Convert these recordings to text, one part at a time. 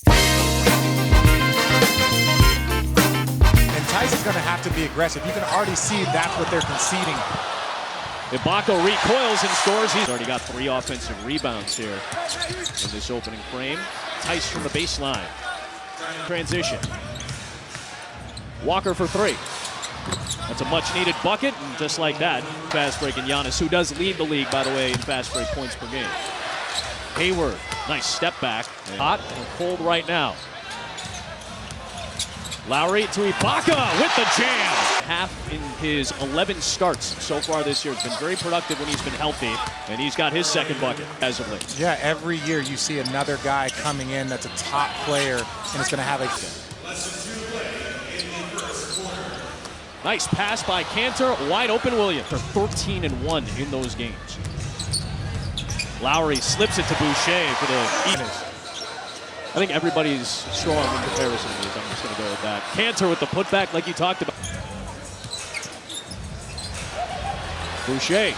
And Tyson's going to have to be aggressive. You can already see that's what they're conceding. Ibaka recoils and scores. He's already got 3 offensive rebounds here in this opening frame. Tice from the baseline. Transition. Walker for 3. That's a much-needed bucket, and just like that, fast-breaking Giannis, who does lead the league, by the way, in fast-break points per game. Hayward, nice step back. Hot and cold right now. Lowry to Ibaka with the jam. Half in his 11 starts so far this year. It's been very productive when he's been healthy, and he's got his second bucket as of late. Yeah, every year you see another guy coming in that's a top player, and it's going to have a... Nice pass by Cantor, wide open Williams. They're 13-1 in those games. Lowry slips it to Boucher for the Eagles. I think everybody's strong in comparison to these. I'm just going to go with that. Cantor with the putback like you talked about. Boucher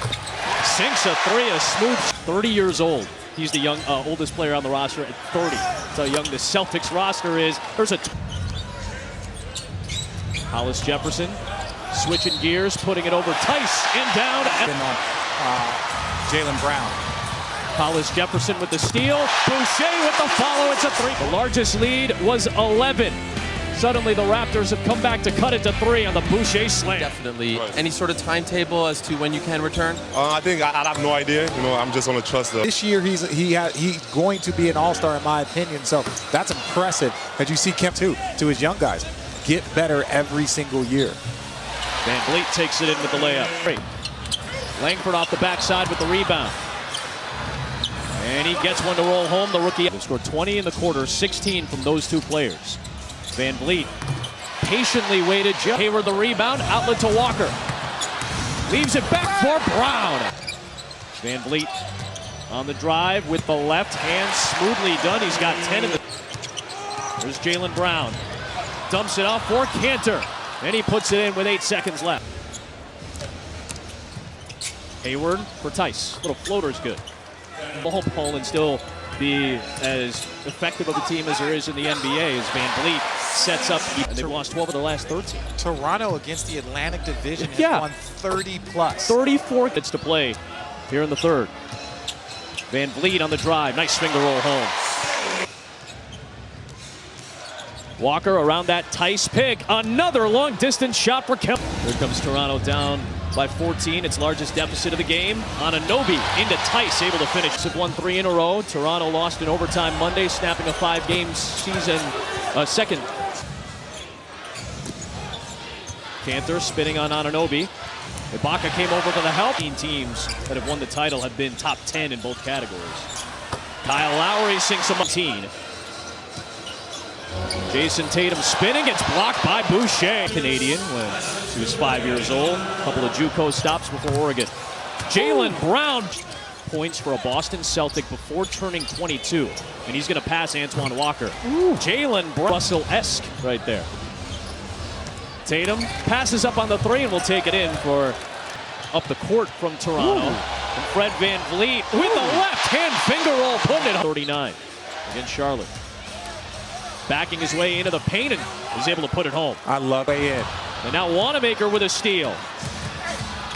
sinks a 3, a smooth. 30 years old. He's the oldest player on the roster at 30. That's how young the Celtics roster is. There's a Hollis Jefferson switching gears, putting it over Tice and down. Jaylen Brown. Hollis Jefferson with the steal. Boucher with the follow. It's a 3. The largest lead was 11. Suddenly the Raptors have come back to cut it to 3 on the Boucher slam. Definitely. Right. Any sort of timetable as to when you can return? I think I have no idea. You know, I'm just going to trust them. This year he's going to be an all-star in my opinion. So that's impressive that you see Kemp too, to his young guys, get better every single year. Van Vliet takes it in with the layup. Great. Langford off the backside with the rebound. And he gets one to roll home, the rookie. They scored 20 in the quarter, 16 from those 2 players. Van Vliet patiently waited. Hayward the rebound, outlet to Walker. Leaves it back for Brown. Van Vliet on the drive with the left hand, smoothly done. He's got 10 in the... There's Jaylen Brown. Dumps it off for Cantor. And he puts it in with 8 seconds left. Hayward for Tice. Little floater's good. Ball and still be as effective of a team as there is in the NBA as Van Vliet sets up. And they've lost 12 of their last 13. Toronto against the Atlantic Division has won 30 plus. 34 minutes to play here in the third. Van Vliet on the drive. Nice finger roll home. Walker around that Tice pick. Another long distance shot for Kemp. Here comes Toronto down by 14, its largest deficit of the game. Anunoby into Tice, able to finish. Have won 3 in a row. Toronto lost in overtime Monday, snapping a 5-game season second. Cantor spinning on Anunoby. Ibaka came over for the help. Teams that have won the title have been top 10 in both categories. Kyle Lowry sinks a 19. Jason Tatum spinning, it's blocked by Boucher. Canadian when he was 5 years old. A couple of JUCO stops before Oregon. Jaylen Brown points for a Boston Celtic before turning 22. And he's going to pass Antoine Walker. Jaylen Brown, Russell-esque right there. Tatum passes up on the 3 and will take it in for up the court from Toronto. And Fred Van Vliet with the left-hand finger roll, putting it 39 against Charlotte. Backing his way into the paint and is able to put it home. I love it. And now Wanamaker with a steal.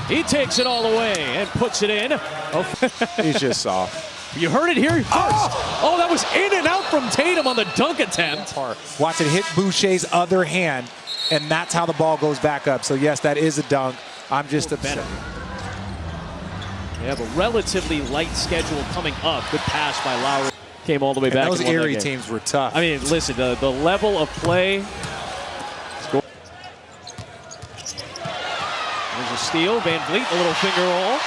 He takes it all the way and puts it in. He's just soft. You heard it here first. Oh, that was in and out from Tatum on the dunk attempt. Watch it hit Boucher's other hand, and that's how the ball goes back up. So yes, that is a dunk. I'm just upset. They have a relatively light schedule coming up. Good pass by Lowry. Came all the way back. And those Erie teams were tough. I mean, listen, the level of play. There's a steal. Van Vliet, a little finger roll.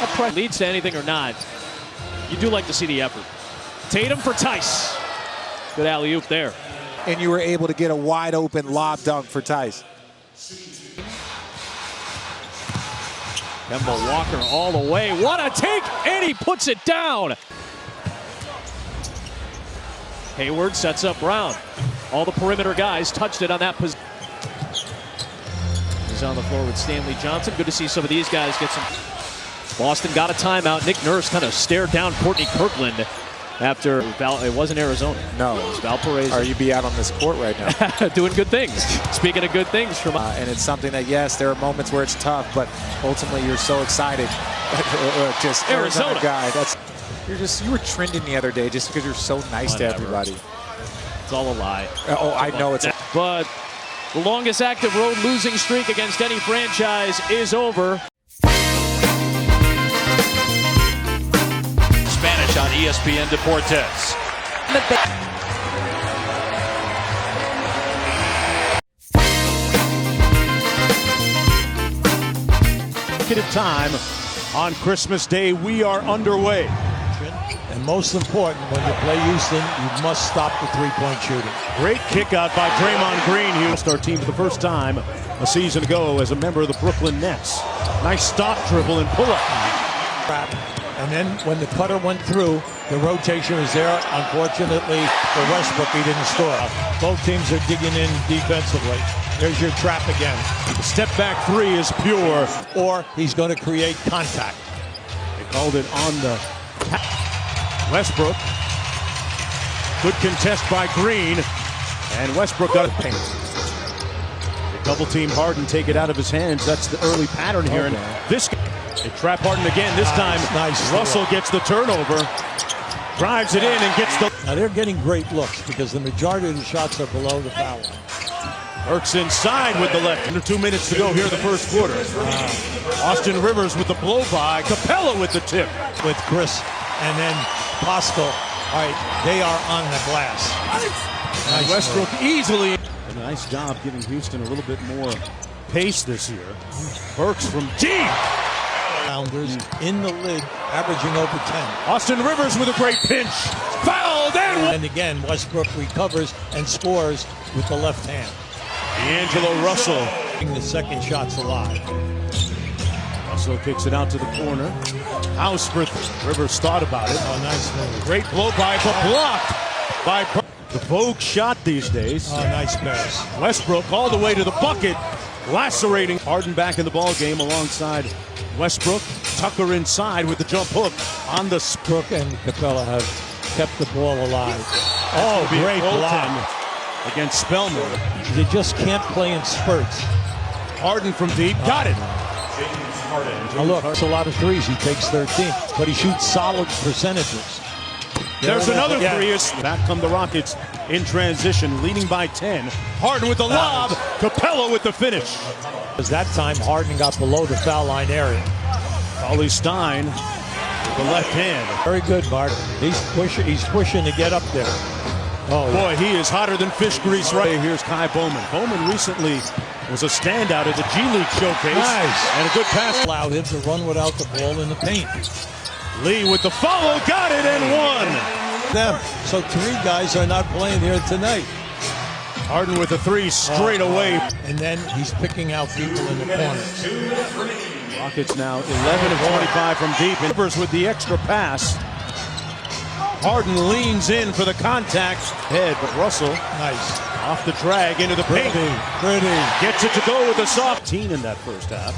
That leads to anything or not. You do like to see the effort. Tatum for Tice. Good alley-oop there. And you were able to get a wide open lob dunk for Tice. Kemba Walker all the way. What a take! And he puts it down. Hayward sets up Brown. All the perimeter guys touched it on that position. He's on the floor with Stanley Johnson. Good to see some of these guys get some. Boston got a timeout. Nick Nurse kind of stared down Courtney Kirkland. after it wasn't Arizona. No. It was Valparaiso. Or you'd be out on this court right now. Doing good things. Speaking of good things. And it's something that, yes, there are moments where it's tough, but ultimately you're so excited. Just Arizona guy. You were trending the other day just because you're so nice to everybody. It's all a lie. Oh, I know it's. But the longest active road losing streak against any franchise is over. Spanish on ESPN Deportes. Time on Christmas Day, we are underway. And most important, when you play Houston, you must stop the three-point shooting. Great kick out by Draymond Green. He lost our team for the first time a season ago as a member of the Brooklyn Nets. Nice stop, dribble, and pull-up. And then when the cutter went through, the rotation was there. Unfortunately, for Westbrook, he didn't score. Both teams are digging in defensively. There's your trap again. The step-back three is pure. Or he's going to create contact. They called it on the... Westbrook. Good contest by Green. And Westbrook got it paint. They double-team Harden, take it out of his hands. That's the early pattern here. And this they trap Harden again. This time, Russell gets the turnover. Drives it in and gets the... Now they're getting great looks because the majority of the shots are below the foul line. Works inside with the left. Under 2 minutes to go here in the first quarter. Austin Rivers with the blow-by. Capella with the tip. With Chris and then Pascal. All right, they are on the glass. Nice Westbrook move. Easily. A nice job giving Houston a little bit more pace this year. Burks from deep. Rounders in the lid, averaging over 10. Austin Rivers with a great pinch. Fouled and again, Westbrook recovers and scores with the left hand. D'Angelo Russell. The second shot's alive. Russell kicks it out to the corner. House for Rivers thought about it. Oh, nice move. Great blow by, but blocked by the Vogue shot these days. Oh, nice pass. Westbrook all the way to the bucket. Lacerating. Harden back in the ball game alongside Westbrook. Tucker inside with the jump hook on the... Brook and Capella have kept the ball alive. Oh, great block against Spellman. You just can't play in spurts. Harden from deep. Got it. Now look, it's a lot of threes. He takes 13, but he shoots solid percentages. There's another three. Back come the Rockets in transition, leading by 10. Harden with the lob. Capella with the finish. Because that time Harden got below the foul line area. Cauley Stein with the left hand. Very good, Mark. He's pushing to get up there. Oh, boy, he is hotter than fish grease. Right here's Kai Bowman. Bowman recently was a standout at the G League showcase. Nice. And a good pass. Allowed him to run without the ball in the paint. Lee with the follow, got it and won. So three guys are not playing here tonight. Harden with a three straight away. And then he's picking out people in the corners. Rockets now 11 of 25 from deep. Rivers with the extra pass. Harden leans in for the contact. Head, but Russell. Nice. Off the drag into the paint. Pretty. Gets it to go with the soft. 18 in that first half.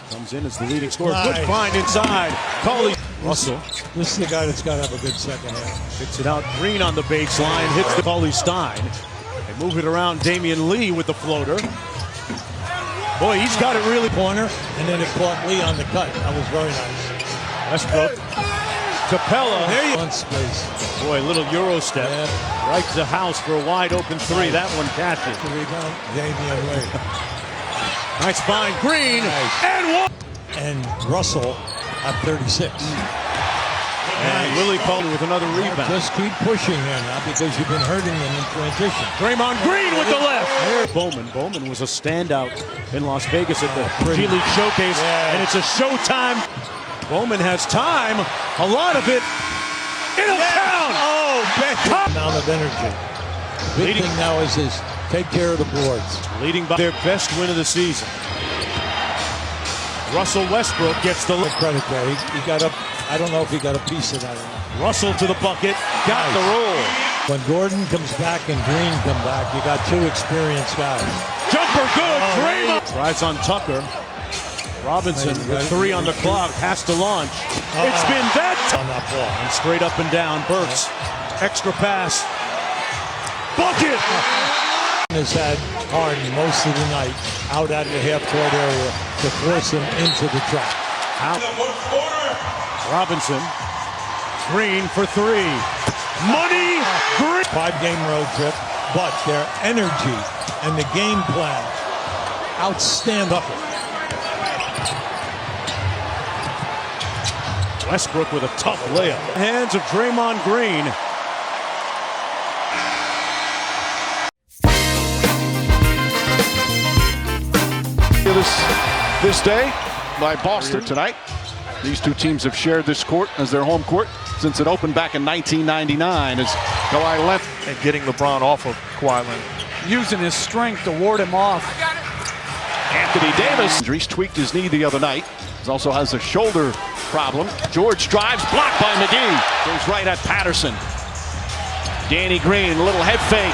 Comes in as the leading scorer. Nice. Good find inside. Cauley. Russell. This is the guy that's got to have a good second half. Kicks it out. Green on the baseline. Hits the Cauley Stein. They move it around. Damian Lee with the floater. Boy, he's got it really. Corner, and then it caught Lee on the cut. That was very nice. Westbrook. Capella. There you go. Space. Boy, little Euro step. Yeah. Right to House for a wide open three. That one catches. Rebound. Damian Lee. Nice find. Green. Nice. And one. And Russell at 36. And Willie Cauley with another rebound. Just keep pushing him now because you've been hurting him in transition. Draymond Green with the left. Bowman was a standout in Las Vegas at the G League Showcase. Yeah. And it's a showtime. Bowman has time. A lot of it. It'll count. Oh, amount of energy. Big thing now is take care of the boards. Leading by their best win of the season. Russell Westbrook gets the credit there. He got up. I don't know if he got a piece of that or not. Russell to the bucket. Got the roll. When Gordon comes back and Green come back, you got two experienced guys. Jumper good. Draymond drives on Tucker. Robinson with 3 on the clock, has to launch. It's been that on that ball. And straight up and down, Burks. Extra pass. Bucket! Has had Harden most of the night out at the half-court area to force him into the trap. Out. Robinson. Green for 3. Money! Green! 5-game road trip, but their energy and the game plan, outstanding. Westbrook with a tough layup. Hands of Draymond Green. This day by Boston tonight. These two teams have shared this court as their home court since it opened back in 1999 as Kawhi Leonard. And getting LeBron off of Kawhi Leonard. Using his strength to ward him off. Anthony Davis. He's tweaked his knee the other night. He also has a shoulder problem. George drives, blocked by McGee. Goes right at Patterson. Danny Green, a little head fake.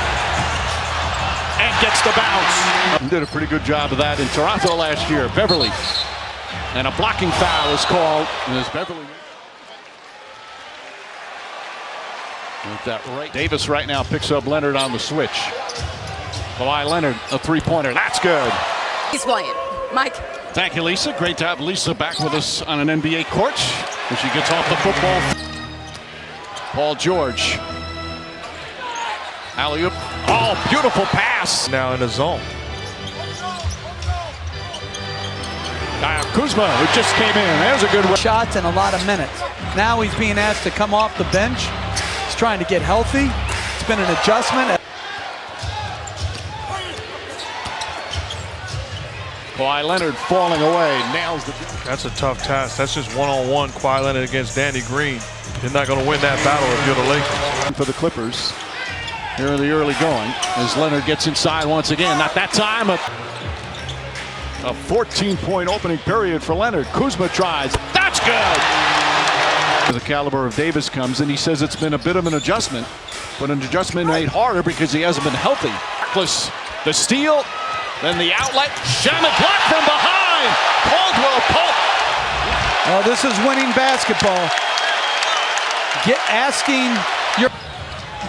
And gets the bounce. Did a pretty good job of that in Toronto last year. Beverly. And a blocking foul is called. As Beverly. With that right. Davis right now picks up Leonard on the switch. Kawhi Leonard, a three-pointer. That's good. He's playing. Mike. Thank you, Lisa. Great to have Lisa back with us on an NBA court when she gets off the football. Paul George. Alley-oop. Oh, beautiful pass. Now in the zone. Kuzma, who just came in. There's a good one. Shots in a lot of minutes. Now he's being asked to come off the bench. He's trying to get healthy. It's been an adjustment. Kawhi Leonard falling away. Nails the... That's a tough task. That's just one-on-one Kawhi Leonard against Danny Green. You're not going to win that battle if you're the Lakers. For the Clippers. Here in the early going as Leonard gets inside once again. Not that time. A 14-point opening period for Leonard. Kuzma tries. That's good. The caliber of Davis comes and he says it's been a bit of an adjustment, but an adjustment made harder because he hasn't been healthy. Plus the steal, then the outlet. Shamet blocked from behind. Caldwell Pope. Oh, this is winning basketball. Asking your...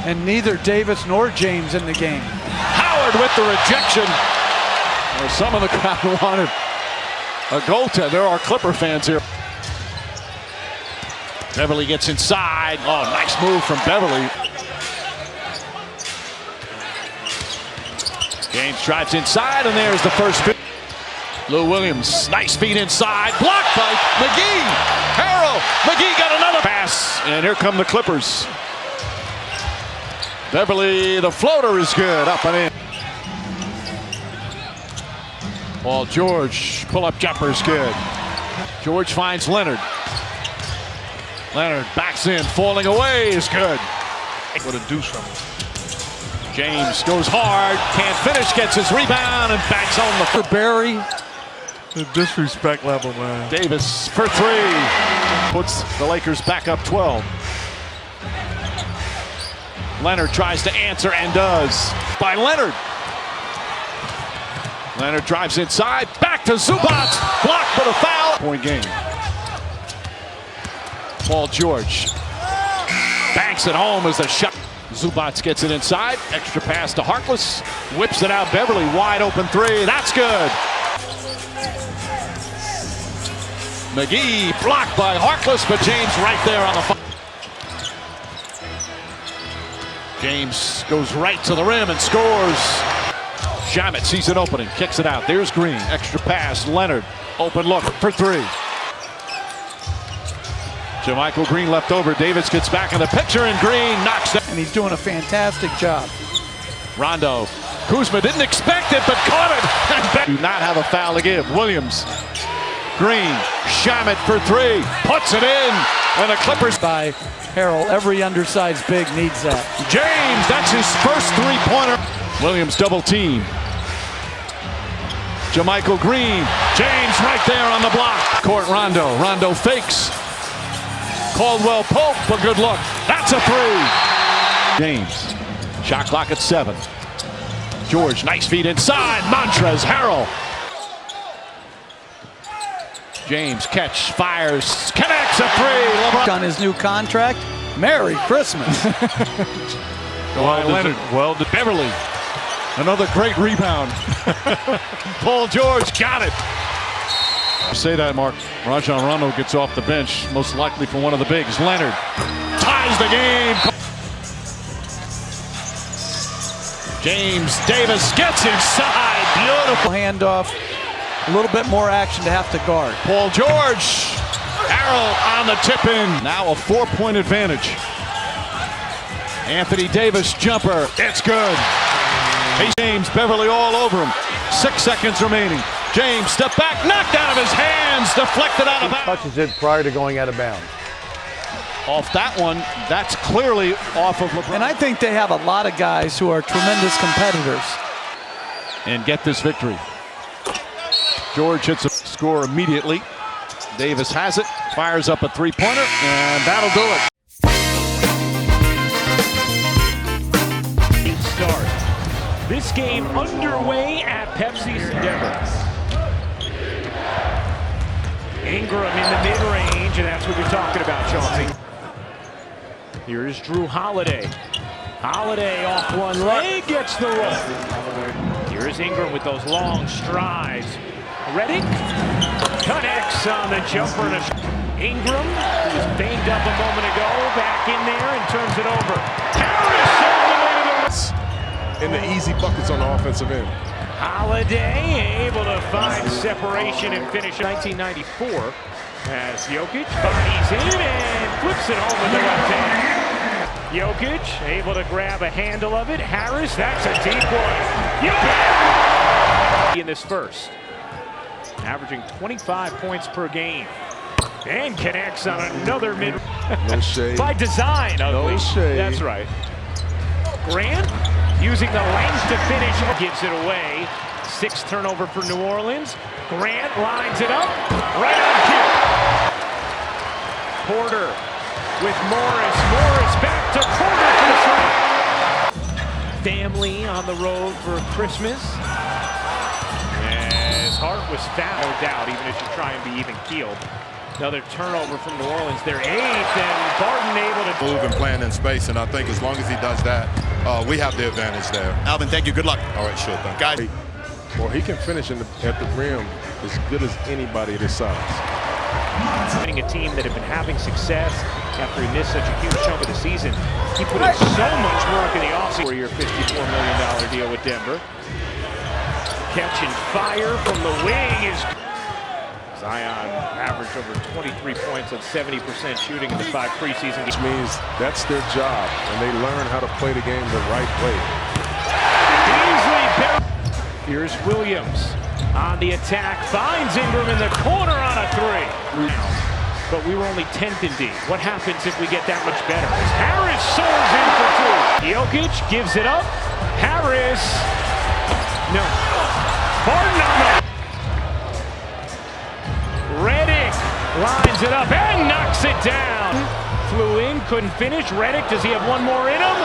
And neither Davis nor James in the game. Howard with the rejection. Well, some of the crowd wanted a goaltender. There are Clipper fans here. Beverly gets inside. Oh, nice move from Beverly. James drives inside, and there's the first. Lou Williams, nice feed inside. Blocked by McGee. Harrell. McGee got another pass. And here come the Clippers. Beverly, the floater is good, up and in. Paul George, pull-up jumper is good. George finds Leonard. Leonard backs in, falling away is good. What a deuce from him. James goes hard, can't finish, gets his rebound, and backs home the for Barry. The disrespect level, man. Davis for 3. Puts the Lakers back up 12. Leonard tries to answer and does. By Leonard. Leonard drives inside. Back to Zubac. Blocked for the foul. Point game. Paul George. Banks it home as the shot. Zubac gets it inside. Extra pass to Harkless. Whips it out. Beverly wide open 3. That's good. McGee blocked by Harkless, but James right there on the... James goes right to the rim and scores. Shamet sees an opening, kicks it out. There's Green, extra pass. Leonard, open look for 3. JaMychal Green left over. Davis gets back in the picture, and Green knocks it. And he's doing a fantastic job. Rondo. Kuzma didn't expect it, but caught it. Do not have a foul to give. Williams. Green. Shamet for 3. Puts it in. And the Clippers. By Harrell. Every undersized big needs that. James, that's his first 3-pointer. Williams double team. JaMychal Green. James right there on the block. Court Rondo. Rondo fakes. Caldwell Pope, a good look. That's a 3. James. Shot clock at 7. George, nice feed inside. Montrez Harrell. James catch, fires, connects a three. LeBron on his new contract. Merry Christmas. Leonard. Well, Beverly. Another great rebound. Paul George got it. Say that, Mark. Rajon Rondo gets off the bench, most likely for one of the bigs. Leonard ties the game. James Davis gets inside. Beautiful Handoff. A little bit more action to have to guard. Paul George. Arrow on the tip-in. Now a 4-point advantage. Anthony Davis jumper. It's good. Hey, James Beverly all over him. 6 seconds remaining. James step back, knocked out of his hands, deflected out of bounds. Touches it prior to going out of bounds. Off that one, that's clearly off of LeBron. And I think they have a lot of guys who are tremendous competitors. And get this victory. George hits a score immediately. Davis has it, fires up a three-pointer, and that'll do it. Start. This game underway at Pepsi's Endeavor. Ingram in the mid-range, and that's what you're talking about, Chauncey. Here's Drew Holiday. Holiday off one leg, gets the roll. Here's Ingram with those long strides. Reddick connects on the jumper. Ingram, who was banged up a moment ago, back in there and turns it over. Harris in the easy buckets on the offensive end. Holiday able to find separation and finish 1994 as Jokic bodies in and flips it home with the left hand. Jokic able to grab a handle of it. Harris, that's a deep one. Jokic in this first, averaging 25 points per game, and connects on another mid. No shade. By design, ugly. No shade. That's right. Grant using the length to finish, gives it away. 6th turnover for New Orleans. Grant lines it up, right on cue. Porter with Morris. Morris back to Porter for the shot. Family on the road for Christmas. As Hart was fouled, no doubt, even if you try and be even keeled. Another turnover from New Orleans. They're 8th, and Barton able to move and playing in space, and I think as long as he does that, we have the advantage there. Alvin, thank you. Good luck. All right, sure thing. Guys. Well, he can finish at the rim as good as anybody this size. Winning a team that had been having success after he missed such a huge chunk of the season. He put in so much work in the offseason. 4-year, $54 million deal with Denver. Catching fire from the wing is Zion averaged over 23 points on 70% shooting in the 5 preseason games. Which means that's their job, and they learn how to play the game the right way. Here's Williams on the attack, finds Ingram in the corner on a 3. But we were only 10th in D. What happens if we get that much better? As Harris soars in for 2. Jokic gives it up. Harris. No. Barton on the. Reddick lines it up and knocks it down. Flew in, couldn't finish. Reddick, does he have one more in him?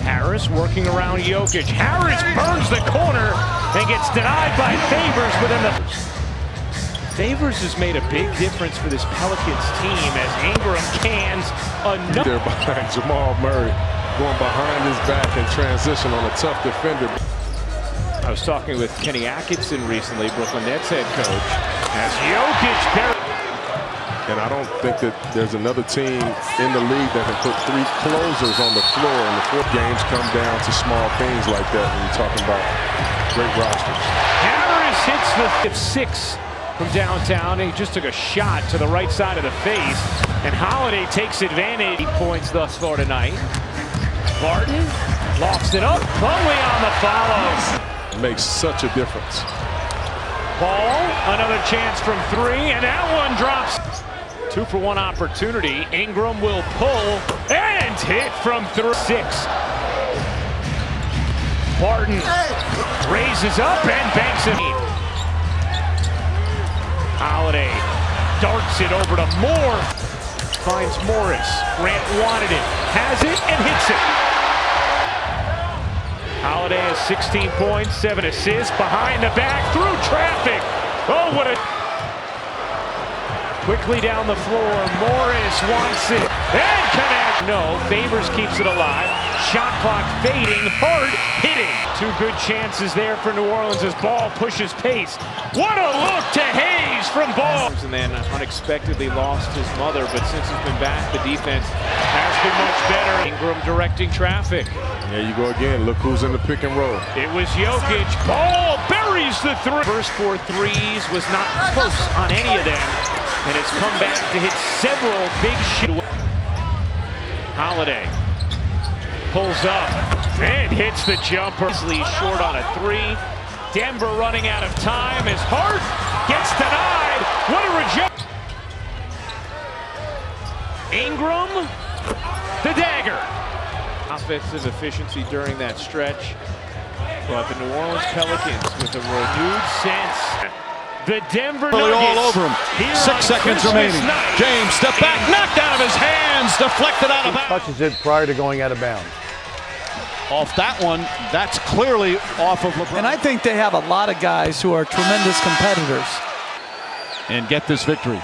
Harris working around Jokic. Harris burns the corner and gets denied by Favors within the. Favors has made a big difference for this Pelicans team as Ingram cans another. They're behind Jamal Murray, going behind his back in transition on a tough defender. I was talking with Kenny Atkinson recently, Brooklyn Nets head coach, as Jokic. And I don't think that there's another team in the league that can put 3 closers on the floor, and the 4 games come down to small things like that when you're talking about great rosters. Harris hits the 6 from downtown, and he just took a shot to the right side of the face, and Holiday takes advantage. 8 points thus far tonight. Barton lofts it up, Plumlee on the follow. Makes such a difference. Ball, another chance from 3, and that one drops. 2-for-1 opportunity. Ingram will pull and hit from 6. Barton raises up and banks it. Holiday darts it over to Moore. Finds Morris. Grant wanted it. Has it and hits it. Holiday has 16 points, 7 assists, behind the back, through traffic. Oh, what a... Quickly down the floor, Morris wants it, and connect. No, Favors keeps it alive. Shot clock fading, hard hitting. 2 good chances there for New Orleans as Ball pushes pace. What a look to Hayes from Ball. And then unexpectedly lost his mother, but since he's been back, the defense has been much better. Ingram directing traffic. There you go again. Look who's in the pick and roll. It was Jokic. Ball buries the 3. First 4 threes was not close on any of them, and it's come back to hit several big shots. Holiday pulls up and hits the jumper. Short on a 3. Denver running out of time as Hart gets denied. What a rejection. Ingram, the dagger. Offensive efficiency during that stretch. But the New Orleans Pelicans with a renewed sense. The Denver Nuggets all over him. 6 seconds remaining. James, step back, knocked out of his hands, deflected out of bounds. Touches it prior to going out of bounds. Off that one, that's clearly off of LeBron. And I think they have a lot of guys who are tremendous competitors. And get this victory.